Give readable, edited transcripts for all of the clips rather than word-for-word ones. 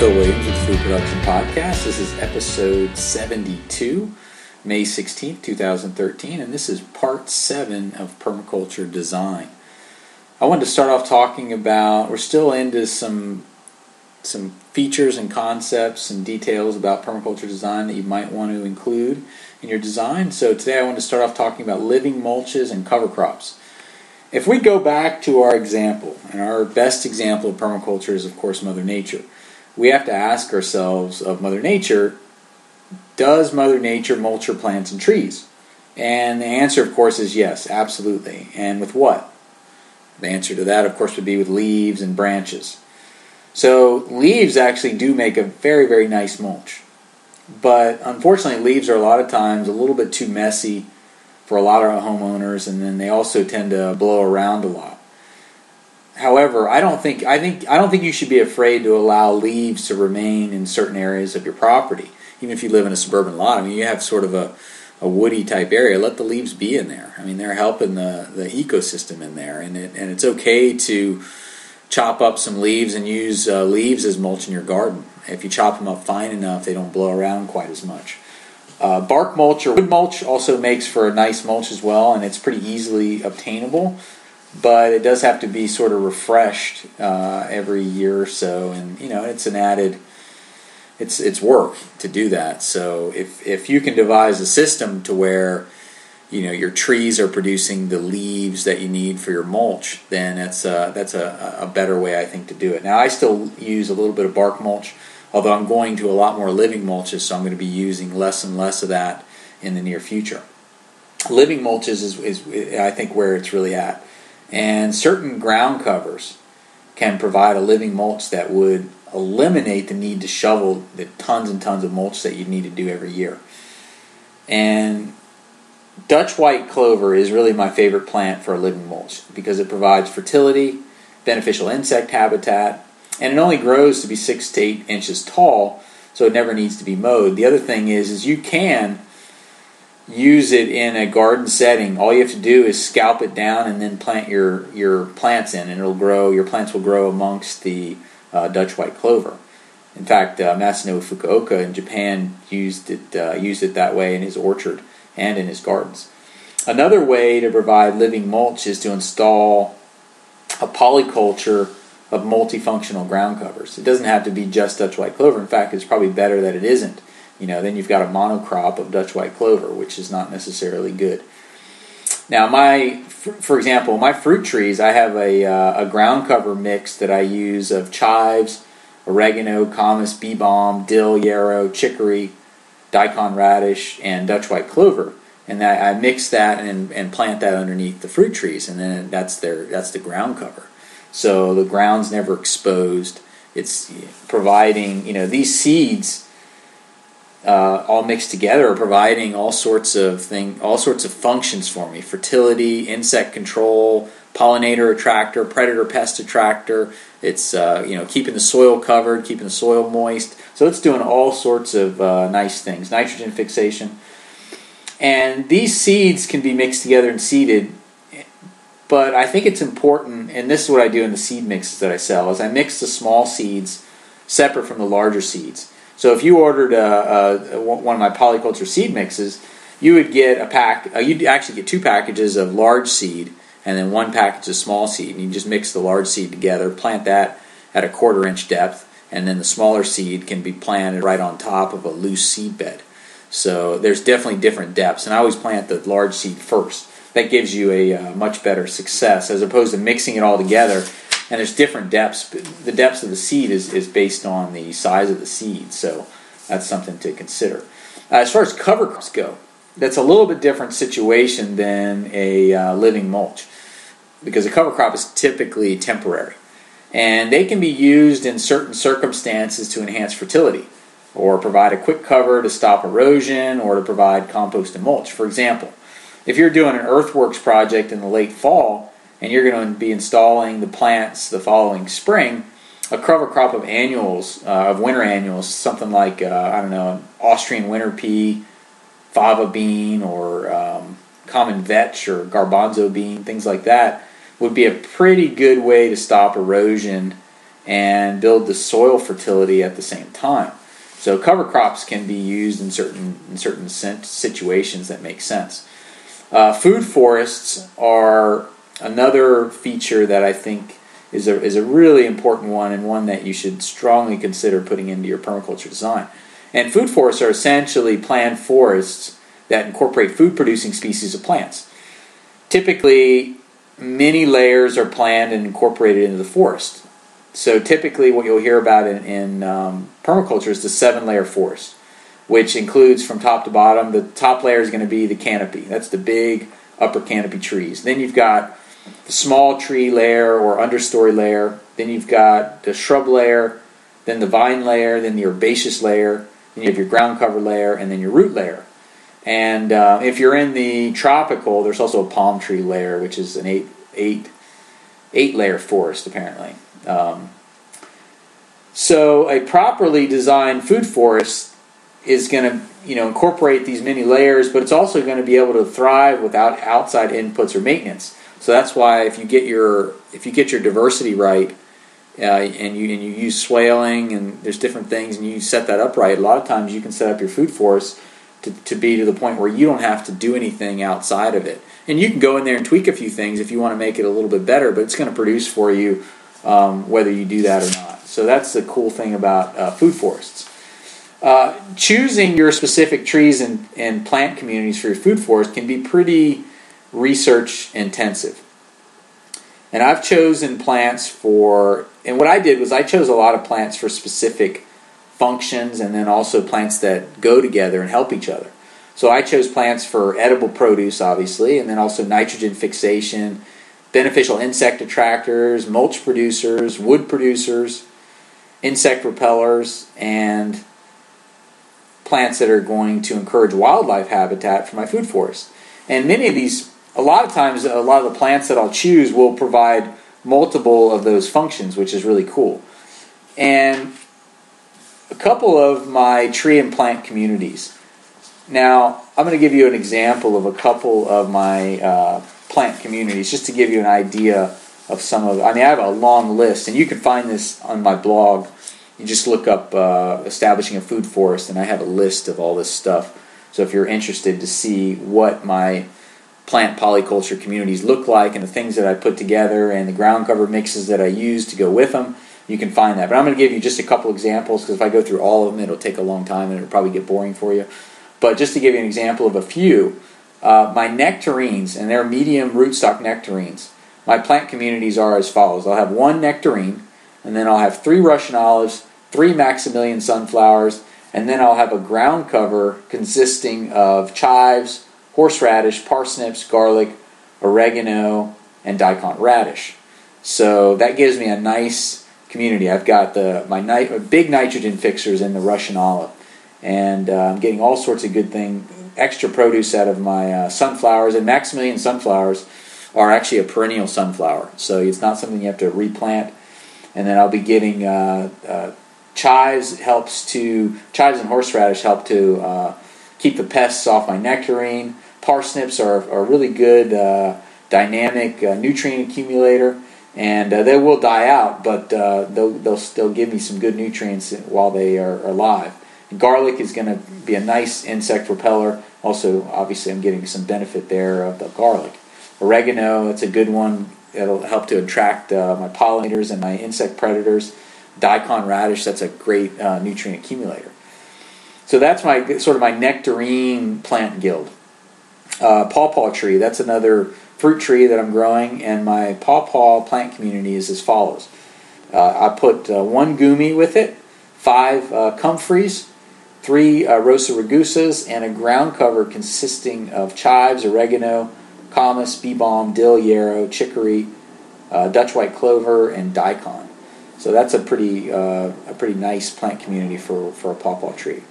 Phil Williams with the Food Production Podcast. This is episode 72, May 16th, 2013, and this is part 7 of Permaculture Design. I wanted to start off talking about, we're still into some features and concepts and details about permaculture design that you might want to include in your design. So today I want to start off talking about living mulches and cover crops. If we go back to our example, and our best example of permaculture is of course Mother Nature, we have to ask ourselves of Mother Nature, does Mother Nature mulch her plants and trees? And the answer of course is yes, absolutely. And with what? The answer to that of course would be with leaves and branches. So leaves actually do make a very, very nice mulch. But unfortunately leaves are a lot of times a little bit too messy for a lot of homeowners, and then they also tend to blow around a lot. However, I don't think you should be afraid to allow leaves to remain in certain areas of your property. Even if you live in a suburban lot, I mean, you have sort of a woody type area, let the leaves be in there. I mean, they're helping the ecosystem in there, and it's okay to chop up some leaves and use leaves as mulch in your garden. If you chop them up fine enough, they don't blow around quite as much. Bark mulch or wood mulch also makes for a nice mulch as well, and it's pretty easily obtainable, but it does have to be sort of refreshed every year or so, and it's an added, it's work to do that. So if you can devise a system to where your trees are producing the leaves that you need for your mulch, then that's a better way, I think, to do it. Now, I still use a little bit of bark mulch, although I'm going to a lot more living mulches, so I'm going to be using less and less of that in the near future. Living mulches is I think, where it's really at. And certain ground covers can provide a living mulch that would eliminate the need to shovel the tons and tons of mulch that you need to do every year. And Dutch white clover is really my favorite plant for a living mulch because it provides fertility, beneficial insect habitat, and it only grows to be 6 to 8 inches tall, so it never needs to be mowed. The other thing is you can use it in a garden setting. All you have to do is scalp it down and then plant your plants in, and it'll grow. Your plants will grow amongst the Dutch white clover. In fact, Masanobu Fukuoka in Japan used it that way in his orchard and in his gardens. Another way to provide living mulch is to install a polyculture of multifunctional ground covers. It doesn't have to be just Dutch white clover. In fact, it's probably better that it isn't. Then you've got a monocrop of Dutch white clover, which is not necessarily good. Now, for example, my fruit trees, I have a ground cover mix that I use of chives, oregano, commas, bee balm, dill, yarrow, chicory, daikon radish, and Dutch white clover. And I mix that and plant that underneath the fruit trees, and then that's the ground cover. So the ground's never exposed. It's providing, these seeds all mixed together are providing all sorts of functions for me: fertility, insect control, pollinator attractor, predator pest attractor. It's keeping the soil covered, keeping the soil moist. So it's doing all sorts of nice things. Nitrogen fixation, and these seeds can be mixed together and seeded. But I think it's important, and this is what I do in the seed mixes that I sell, is I mix the small seeds separate from the larger seeds. So if you ordered one of my polyculture seed mixes, you would get you'd actually get 2 packages of large seed and then 1 package of small seed. And you just mix the large seed together, plant that at a 1/4 inch depth, and then the smaller seed can be planted right on top of a loose seed bed. So there's definitely different depths, and I always plant the large seed first. That gives you a much better success as opposed to mixing it all together. And there's different depths. The depths of the seed is based on the size of the seed, so that's something to consider. As far as cover crops go, that's a little bit different situation than a living mulch, because a cover crop is typically temporary, and they can be used in certain circumstances to enhance fertility, or provide a quick cover to stop erosion, or to provide compost and mulch. For example, if you're doing an earthworks project in the late fall and you're going to be installing the plants the following spring, a cover crop of winter annuals, something like Austrian winter pea, fava bean, or common vetch or garbanzo bean, things like that, would be a pretty good way to stop erosion and build the soil fertility at the same time. So cover crops can be used in certain situations that make sense. Food forests are another feature that I think is a really important one, and one that you should strongly consider putting into your permaculture design. And food forests are essentially planned forests that incorporate food-producing species of plants. Typically, many layers are planned and incorporated into the forest. So typically what you'll hear about in permaculture is the 7-layer forest, which includes from top to bottom. The top layer is going to be the canopy. That's the big upper canopy trees. Then you've got the small tree layer or understory layer. Then you've got the shrub layer, then the vine layer, then the herbaceous layer, then you have your ground cover layer, and then your root layer. And if you're in the tropical, there's also a palm tree layer, which is an eight-layer forest apparently. So a properly designed food forest is going to incorporate these many layers, but it's also going to be able to thrive without outside inputs or maintenance. So that's why if you get your diversity right, and you use swaling, and there's different things, and you set that up right, a lot of times you can set up your food forest to be to the point where you don't have to do anything outside of it. And you can go in there and tweak a few things if you want to make it a little bit better, but it's going to produce for you whether you do that or not. So that's the cool thing about food forests. Choosing your specific trees and plant communities for your food forest can be pretty research intensive. And I've chosen plants and what I did was I chose a lot of plants for specific functions, and then also plants that go together and help each other. So I chose plants for edible produce, obviously, and then also nitrogen fixation, beneficial insect attractors, mulch producers, wood producers, insect repellers, and plants that are going to encourage wildlife habitat for my food forest. And many of these, a lot of times, a lot of the plants that I'll choose will provide multiple of those functions, which is really cool. And a couple of my tree and plant communities. Now, I'm going to give you an example of a couple of my plant communities, just to give you an idea of some of. I have a long list, and you can find this on my blog. You just look up establishing a food forest, and I have a list of all this stuff. So if you're interested to see what my plant polyculture communities look like, and the things that I put together, and the ground cover mixes that I use to go with them, you can find that. But I'm going to give you just a couple examples, because if I go through all of them, it'll take a long time, and it'll probably get boring for you. But just to give you an example of a few, my nectarines, and they're medium rootstock nectarines, my plant communities are as follows. I'll have 1 nectarine, and then I'll have 3 Russian olives, 3 Maximilian sunflowers, and then I'll have a ground cover consisting of chives, horseradish, parsnips, garlic, oregano, and daikon radish. So that gives me a nice community. I've got my big nitrogen fixers in the Russian olive, and I'm getting all sorts of good things, extra produce out of my sunflowers. And Maximilian sunflowers are actually a perennial sunflower, so it's not something you have to replant. And then I'll be getting chives and horseradish help to keep the pests off my nectarine. Parsnips are a really good dynamic nutrient accumulator, and they will die out, but they'll still give me some good nutrients while they are alive. And garlic is going to be a nice insect repeller. Also, obviously, I'm getting some benefit there of the garlic. Oregano, that's a good one. It'll help to attract my pollinators and my insect predators. Daikon radish, that's a great nutrient accumulator. So that's my sort of my nectarine plant guild. Pawpaw tree, that's another fruit tree that I'm growing, and my pawpaw plant community is as follows. I put 1 gumi with it, 5 comfreys, 3 rosa rugosas, and a ground cover consisting of chives, oregano, camas, bee balm, dill, yarrow, chicory, Dutch white clover, and daikon. So that's a pretty nice plant community for a pawpaw tree.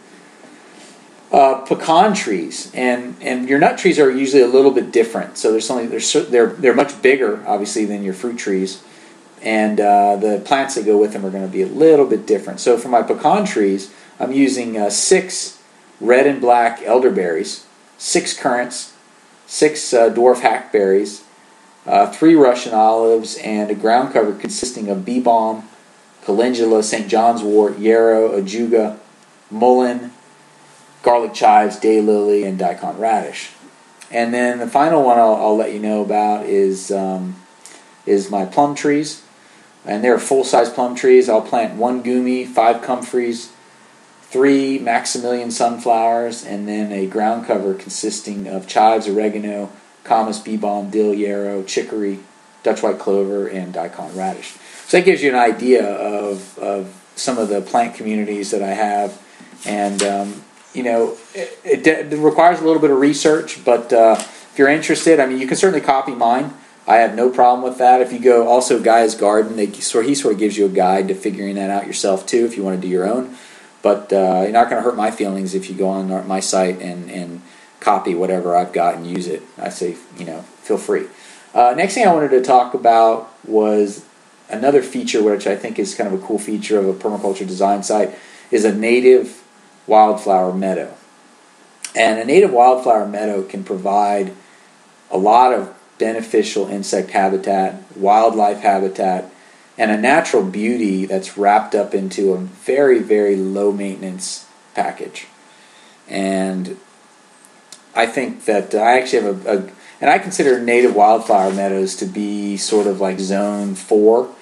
Pecan trees and your nut trees are usually a little bit different. So they're much bigger, obviously, than your fruit trees, and the plants that go with them are going to be a little bit different. So for my pecan trees, I'm using 6 red and black elderberries, 6 currants, 6 dwarf hackberries, 3 Russian olives, and a ground cover consisting of bee balm, calendula, St. John's wort, yarrow, ajuga, mullein, garlic chives, daylily, and daikon radish. And then the final one I'll let you know about is my plum trees. And they're full-size plum trees. I'll plant 1 gumi, 5 comfreys, 3 Maximilian sunflowers, and then a ground cover consisting of chives, oregano, camas, bee balm, dill, yarrow, chicory, Dutch white clover, and daikon radish. So that gives you an idea of some of the plant communities that I have. And, it requires a little bit of research, but if you're interested, you can certainly copy mine. I have no problem with that. If you go also Guy's Garden, he sort of gives you a guide to figuring that out yourself too if you want to do your own. But you're not going to hurt my feelings if you go on my site and copy whatever I've got and use it. I say, feel free. Next thing I wanted to talk about was another feature which I think is kind of a cool feature of a permaculture design site is a native wildflower meadow. And a native wildflower meadow can provide a lot of beneficial insect habitat, wildlife habitat, and a natural beauty that's wrapped up into a very, very low maintenance package. And I think that I actually have and I consider native wildflower meadows to be sort of like zone 4.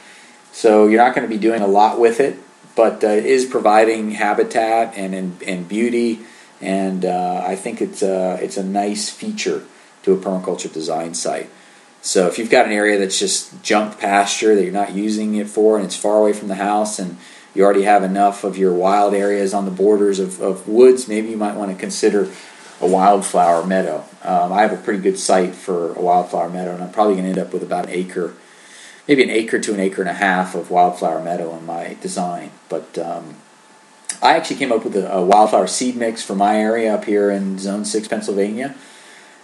So you're not going to be doing a lot with it, but it is providing habitat and beauty, and I think it's a nice feature to a permaculture design site. So if you've got an area that's just junk pasture that you're not using it for and it's far away from the house and you already have enough of your wild areas on the borders of woods, maybe you might want to consider a wildflower meadow. I have a pretty good site for a wildflower meadow, and I'm probably going to end up with about an acre, maybe an acre to an acre and a half of wildflower meadow in my design. But I actually came up with a wildflower seed mix for my area up here in Zone 6, Pennsylvania.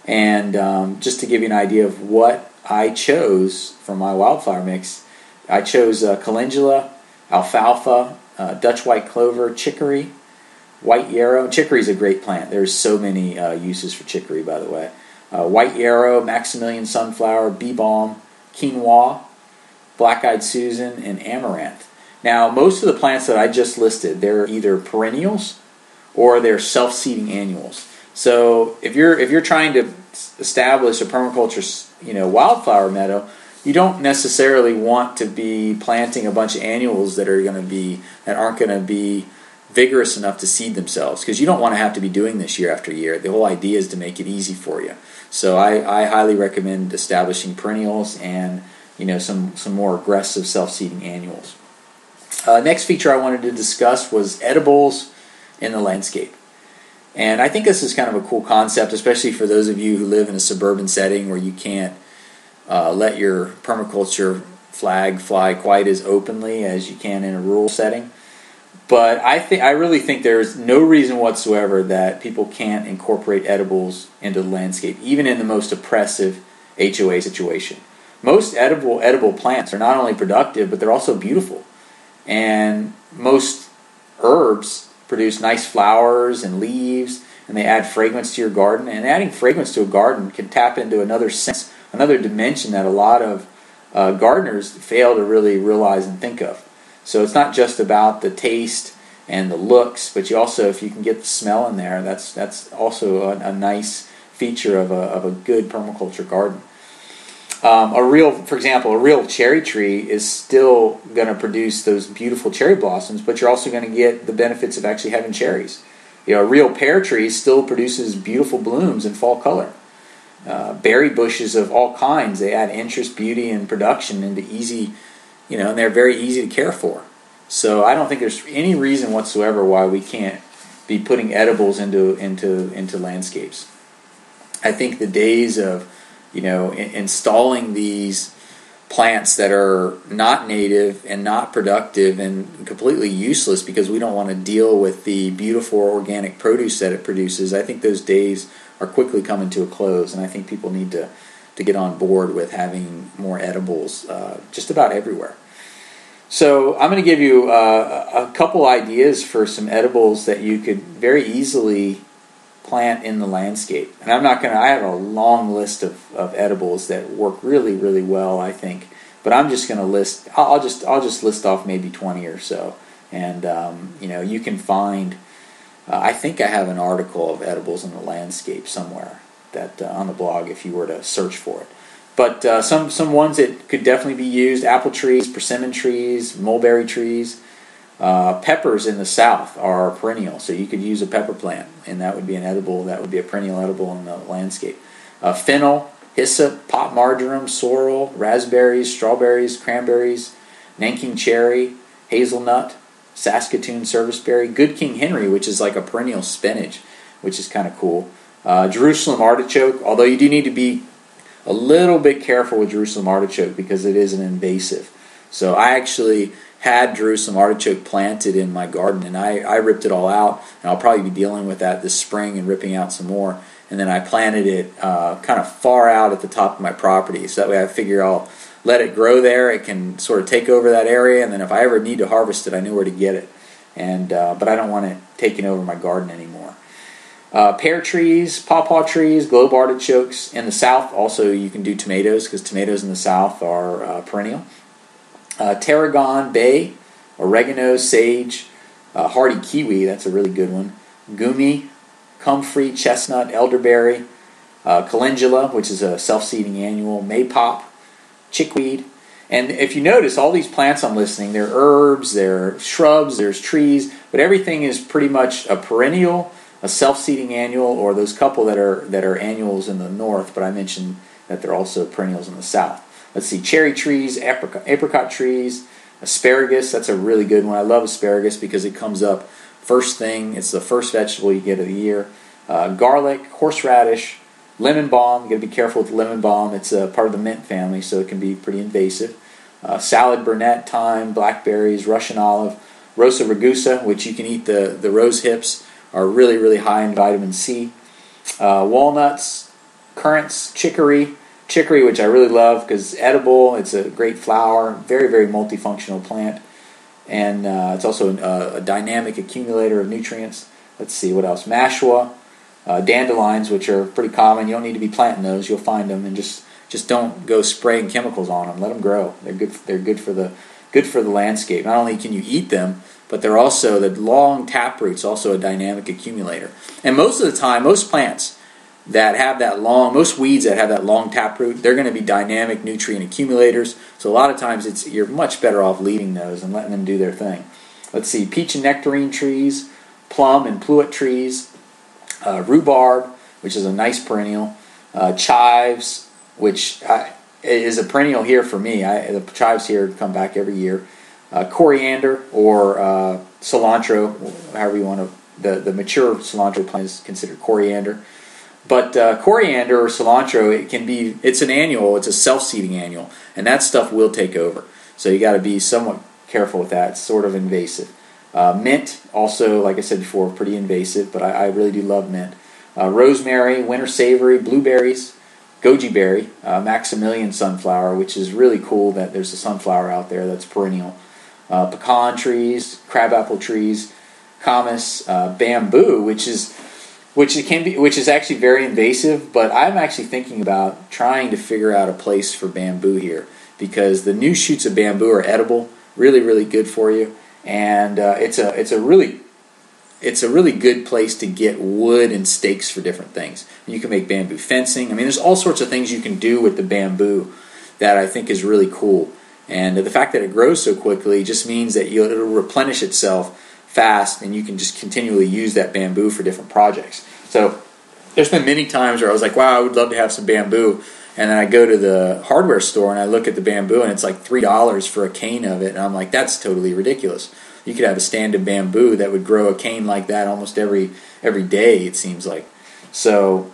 And just to give you an idea of what I chose for my wildflower mix, I chose calendula, alfalfa, Dutch white clover, chicory, white yarrow. Chicory is a great plant. There's so many uses for chicory, by the way. White yarrow, Maximilian sunflower, bee balm, quinoa, black-eyed Susan, and amaranth. Now, most of the plants that I just listed, they're either perennials or they're self-seeding annuals. So if you're trying to establish a permaculture, wildflower meadow, you don't necessarily want to be planting a bunch of annuals that aren't going to be vigorous enough to seed themselves, because you don't want to have to be doing this year after year. The whole idea is to make it easy for you. So I highly recommend establishing perennials and some more aggressive self-seeding annuals. Next feature I wanted to discuss was edibles in the landscape. And I think this is kind of a cool concept, especially for those of you who live in a suburban setting where you can't let your permaculture flag fly quite as openly as you can in a rural setting. But I really think there's no reason whatsoever that people can't incorporate edibles into the landscape, even in the most oppressive HOA situation. Most edible plants are not only productive, but they're also beautiful. And most herbs produce nice flowers and leaves, and they add fragrance to your garden. And adding fragrance to a garden can tap into another sense, another dimension that a lot of gardeners fail to really realize and think of. So it's not just about the taste and the looks, but you also, if you can get the smell in there, that's also a nice feature of a good permaculture garden. For example, a real cherry tree is still going to produce those beautiful cherry blossoms, but you're also going to get the benefits of actually having cherries. A real pear tree still produces beautiful blooms in fall color. Berry bushes of all kinds, they add interest, beauty, and production into easy, and they're very easy to care for. So I don't think there's any reason whatsoever why we can't be putting edibles into landscapes. I think the days of installing these plants that are not native and not productive and completely useless because we don't want to deal with the beautiful organic produce that it produces, I think those days are quickly coming to a close, and I think people need to get on board with having more edibles just about everywhere. So I'm going to give you a couple ideas for some edibles that you could very easily plant in the landscape. And I have a long list of edibles that work really, really well, I think. but I'm just going to list. I'll just list off maybe 20 or so, and you can find. I think I have an article of edibles in the landscape somewhere that on the blog if you were to search for it. But some ones that could definitely be used: apple trees, persimmon trees, mulberry trees. Peppers in the south are perennial, so you could use a pepper plant, and that would be an edible. That would be a perennial edible in the landscape. Fennel, hyssop, pot marjoram, sorrel, raspberries, strawberries, cranberries, Nanking cherry, hazelnut, Saskatoon serviceberry, good King Henry, which is like a perennial spinach, which is kind of cool. Jerusalem artichoke, although you do need to be a little bit careful with Jerusalem artichoke because it is an invasive. So I actually had Jerusalem artichoke planted in my garden, and I ripped it all out, and I'll probably be dealing with that this spring and ripping out some more. And then I planted it kind of far out at the top of my property, so that way I figure I'll let it grow there. It can sort of take over that area, and then if I ever need to harvest it, I know where to get it. And but I don't want it taking over my garden anymore. Pear trees, pawpaw trees, globe artichokes. In the south, also you can do tomatoes, because tomatoes in the south are perennial. Tarragon, bay, oregano, sage, hardy kiwi, that's a really good one. Gumi, comfrey, chestnut, elderberry, calendula, which is a self-seeding annual, maypop, chickweed. And if you notice, all these plants I'm listing, they're herbs, they're shrubs, there's trees, but everything is pretty much a perennial, a self-seeding annual, or those couple that are annuals in the north, but I mentioned that they're also perennials in the south. Let's see, cherry trees, apricot trees, asparagus, that's a really good one. I love asparagus because it comes up first thing. It's the first vegetable you get of the year. Garlic, horseradish, lemon balm. You got to be careful with lemon balm. It's a part of the mint family, so it can be pretty invasive. Salad, burnet, thyme, blackberries, Russian olive, Rosa rugosa, which you can eat the rose hips, are really, really high in vitamin C. Walnuts, currants, chicory, which I really love because it's edible. It's a great flower, very, very multifunctional plant, and it's also a dynamic accumulator of nutrients. Let's see, what else? Mashua, dandelions, which are pretty common. You don't need to be planting those. You'll find them, and just don't go spraying chemicals on them. Let them grow. They're good for the landscape. Not only can you eat them, but they're also, the long taproot's also a dynamic accumulator. And most of the time, most plants that have that long, most weeds that have that long taproot, they're going to be dynamic nutrient accumulators. So a lot of times you're much better off leaving those and letting them do their thing. Let's see, peach and nectarine trees, plum and pluet trees, rhubarb, which is a nice perennial, chives, which is a perennial here for me. The chives here come back every year. Coriander or cilantro, however you want to. The mature cilantro plant is considered coriander. But coriander or cilantro, it's an annual, it's a self-seeding annual, and that stuff will take over. So you got to be somewhat careful with that. It's sort of invasive. Mint, also, like I said before, pretty invasive, but I really do love mint. Rosemary, winter savory, blueberries, goji berry, Maximilian sunflower, which is really cool that there's a sunflower out there that's perennial. Pecan trees, crabapple trees, camas, bamboo, which is actually very invasive, but I'm actually thinking about trying to figure out a place for bamboo here, because the new shoots of bamboo are edible, really, really good for you, and it's a really good place to get wood and stakes for different things. You can make bamboo fencing. I mean, there's all sorts of things you can do with the bamboo that I think is really cool, and the fact that it grows so quickly just means that it'll replenish itself fast, and you can just continually use that bamboo for different projects. So there's been many times where I was like, wow, I would love to have some bamboo, and then I go to the hardware store and I look at the bamboo and it's like $3 for a cane of it, and I'm like, that's totally ridiculous. You could have a stand of bamboo that would grow a cane like that almost every day, it seems like. So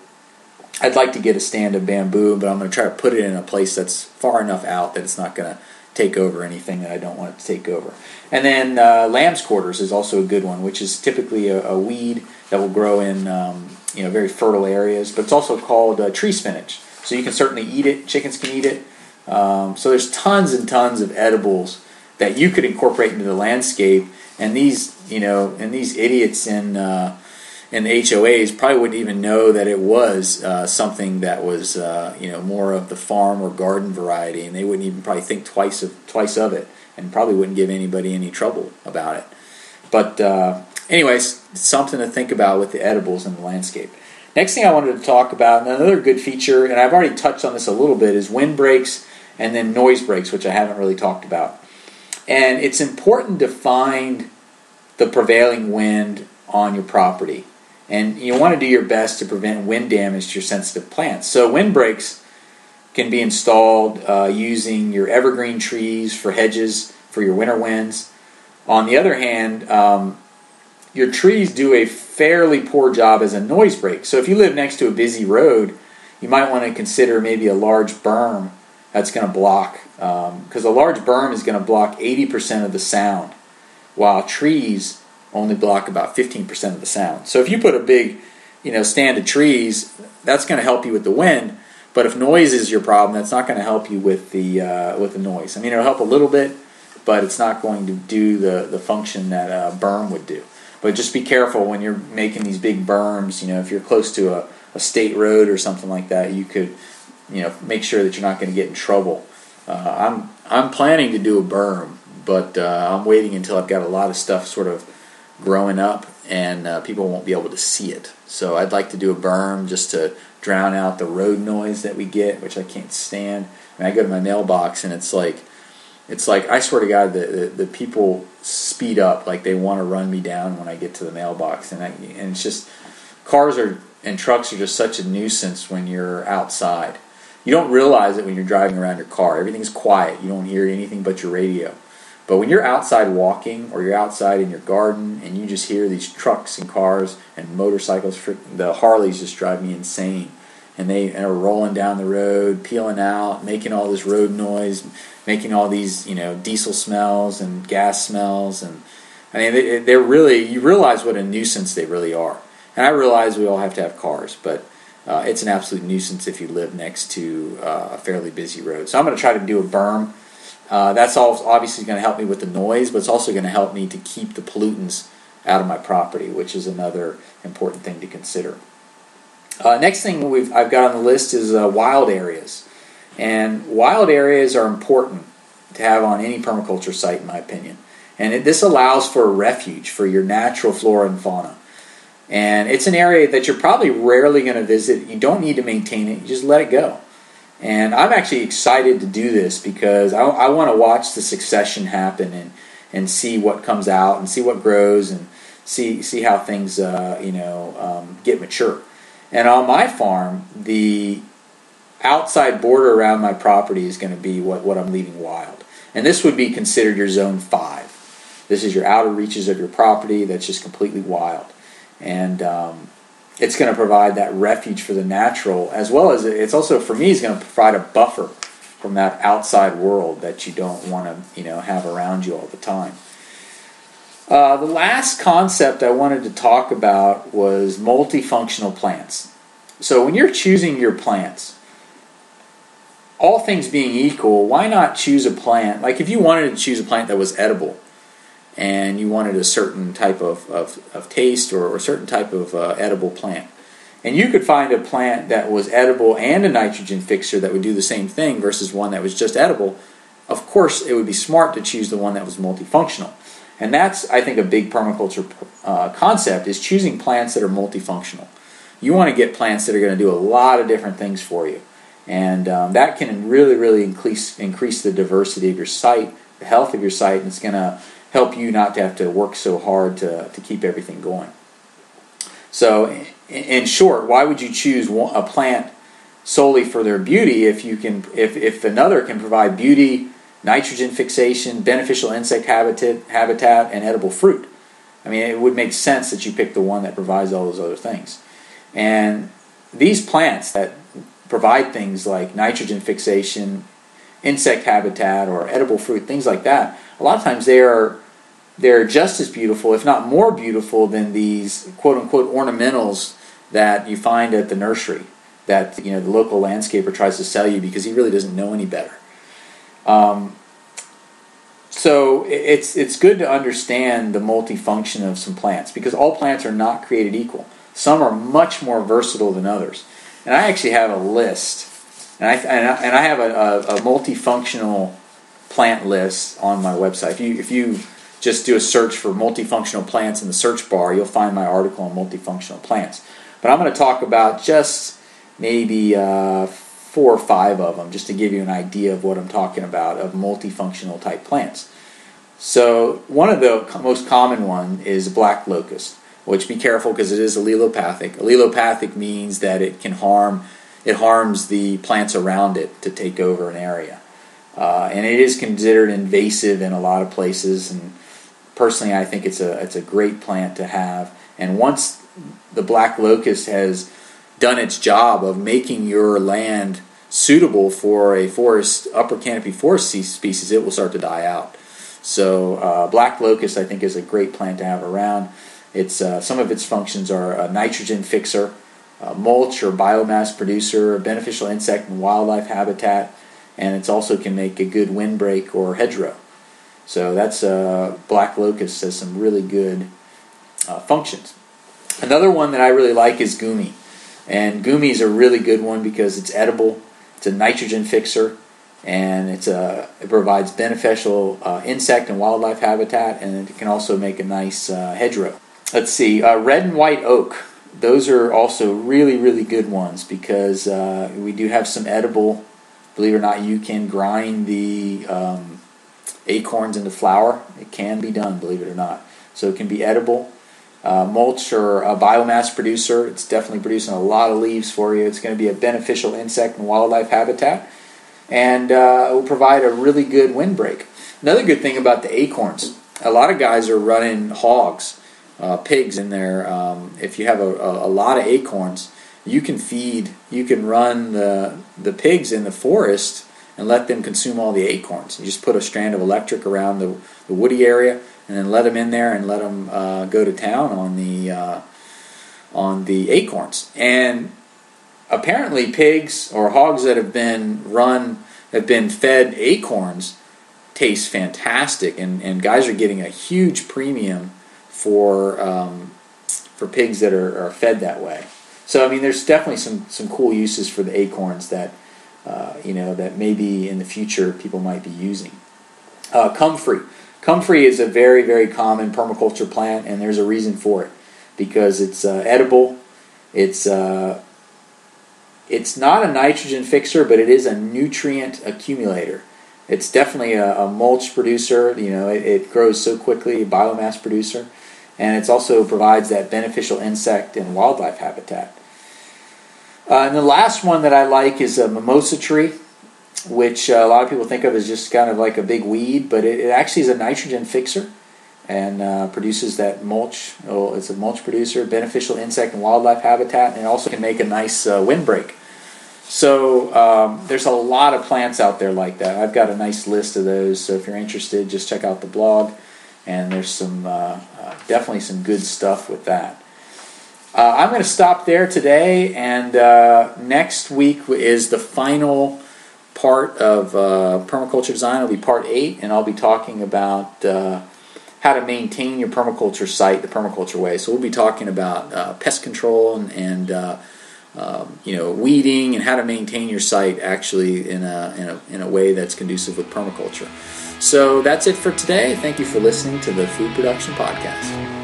I'd like to get a stand of bamboo, but I'm going to try to put it in a place that's far enough out that it's not going to take over anything that I don't want it to take over. And then lamb's quarters is also a good one, which is typically a weed that will grow in very fertile areas, but it's also called tree spinach. So you can certainly eat it. Chickens can eat it. So there's tons and tons of edibles that you could incorporate into the landscape. And these idiots in in the HOAs probably wouldn't even know that it was something that was more of the farm or garden variety, and they wouldn't even probably think twice of it, and probably wouldn't give anybody any trouble about it. But anyways, something to think about with the edibles in the landscape. Next thing I wanted to talk about, another good feature, and I've already touched on this a little bit, is windbreaks and then noise breaks, which I haven't really talked about. And it's important to find the prevailing wind on your property. And you want to do your best to prevent wind damage to your sensitive plants. So windbreaks can be installed using your evergreen trees for hedges for your winter winds. On the other hand, your trees do a fairly poor job as a noise break. So if you live next to a busy road, you might want to consider maybe a large berm that's going to block, because a large berm is going to block 80% of the sound, while trees only block about 15% of the sound. So if you put a big, stand of trees, that's going to help you with the wind. But if noise is your problem, that's not going to help you with the noise. I mean, it'll help a little bit, but it's not going to do the function that a berm would do. But just be careful when you're making these big berms. If you're close to a state road or something like that, you could, make sure that you're not going to get in trouble. I'm planning to do a berm, but I'm waiting until I've got a lot of stuff sort of growing up and people won't be able to see it. So I'd like to do a berm just to drown out the road noise that we get, which I can't stand. I go to my mailbox and it's like I swear to God, the people speed up, like they want to run me down when I get to the mailbox, and it's just cars and trucks are just such a nuisance when you're outside. You don't realize it when you're driving around your car. Everything's quiet. You don't hear anything but your radio. But when you're outside walking or you're outside in your garden and you just hear these trucks and cars and motorcycles, the Harleys just drive me insane. And they are rolling down the road, peeling out, making all this road noise, making all these diesel smells and gas smells. And I mean, they're really, you realize what a nuisance they really are. And I realize we all have to have cars, but it's an absolute nuisance if you live next to a fairly busy road. So I'm going to try to do a berm. That's all obviously going to help me with the noise, but it's also going to help me to keep the pollutants out of my property, which is another important thing to consider. Next thing I've got on the list is wild areas. And wild areas are important to have on any permaculture site, in my opinion. And this allows for a refuge for your natural flora and fauna. And it's an area that you're probably rarely going to visit. You don't need to maintain it. You just let it go. And I'm actually excited to do this because I want to watch the succession happen and see what comes out and see what grows and see how things get mature. And on my farm, the outside border around my property is going to be what I'm leaving wild. And this would be considered your zone 5. This is your outer reaches of your property that's just completely wild. And it's going to provide that refuge for the natural, as well as it's also, for me, is going to provide a buffer from that outside world that you don't want to have around you all the time. The last concept I wanted to talk about was multifunctional plants. So when you're choosing your plants, all things being equal, why not choose a plant? Like if you wanted to choose a plant that was edible and you wanted a certain type of taste or a certain type of edible plant, and you could find a plant that was edible and a nitrogen fixer that would do the same thing versus one that was just edible, of course it would be smart to choose the one that was multifunctional. And that's, I think, a big permaculture concept, is choosing plants that are multifunctional. You want to get plants that are going to do a lot of different things for you. And that can really, really increase the diversity of your site, the health of your site, and it's going to help you not to have to work so hard to keep everything going. So, in short, why would you choose a plant solely for their beauty if another can provide beauty, nitrogen fixation, beneficial insect habitat, and edible fruit? I mean, it would make sense that you pick the one that provides all those other things. And these plants that provide things like nitrogen fixation, insect habitat, or edible fruit, things like that, a lot of times they're just as beautiful, if not more beautiful, than these quote-unquote ornamentals that you find at the nursery that the local landscaper tries to sell you because he really doesn't know any better. So it's good to understand the multifunction of some plants, because all plants are not created equal. Some are much more versatile than others. And I actually have a list, and I have a multifunctional plant list on my website. If you just do a search for multifunctional plants in the search bar, you'll find my article on multifunctional plants. But I'm going to talk about just maybe 4 or 5 of them, just to give you an idea of what I'm talking about, of multifunctional type plants. So one of the most common one is black locust, which, be careful because it is allelopathic. Allelopathic means that it harms the plants around it to take over an area. And it is considered invasive in a lot of places, and personally I think it's a great plant to have. And once the black locust has done its job of making your land suitable for a forest, upper canopy forest species, it will start to die out. So black locust, I think, is a great plant to have around. It's some of its functions are a nitrogen fixer, mulch or biomass producer, beneficial insect and wildlife habitat, and it also can make a good windbreak or hedgerow. So that's black locust has some really good functions. Another one that I really like is gumi, and gumi is a really good one because it's edible. It's a nitrogen fixer, and it provides beneficial insect and wildlife habitat, and it can also make a nice hedgerow. Let's see, red and white oak. Those are also really, really good ones because we do have some edible. Believe it or not, you can grind the acorns into flour. It can be done, believe it or not. So it can be edible. Mulch or a biomass producer. It's definitely producing a lot of leaves for you. It's going to be a beneficial insect and wildlife habitat. And it will provide a really good windbreak. Another good thing about the acorns, a lot of guys are running hogs, pigs in there. If you have a lot of acorns, you can run the pigs in the forest and let them consume all the acorns. You just put a strand of electric around the woody area and then let them in there and let them go to town on the acorns. And apparently pigs or hogs that have been fed acorns taste fantastic, and guys are getting a huge premium for pigs that are fed that way. So I mean, there's definitely some cool uses for the acorns that that maybe in the future people might be using. Comfrey. Comfrey is a very, very common permaculture plant, and there's a reason for it because it's edible. It's not a nitrogen fixer, but it is a nutrient accumulator. It's definitely a mulch producer. It grows so quickly, a biomass producer, and it also provides that beneficial insect and wildlife habitat. And the last one that I like is a mimosa tree, which a lot of people think of as just kind of like a big weed, but it actually is a nitrogen fixer and produces that mulch. It's a mulch producer, beneficial insect and wildlife habitat, and it also can make a nice windbreak. So there's a lot of plants out there like that. I've got a nice list of those, so if you're interested, just check out the blog, and there's some definitely some good stuff with that. I'm going to stop there today, and next week is the final part of permaculture design. It'll be part 8, and I'll be talking about how to maintain your permaculture site the permaculture way. So we'll be talking about pest control and weeding and how to maintain your site actually in a way that's conducive with permaculture. So that's it for today. Thank you for listening to the Food Production Podcast.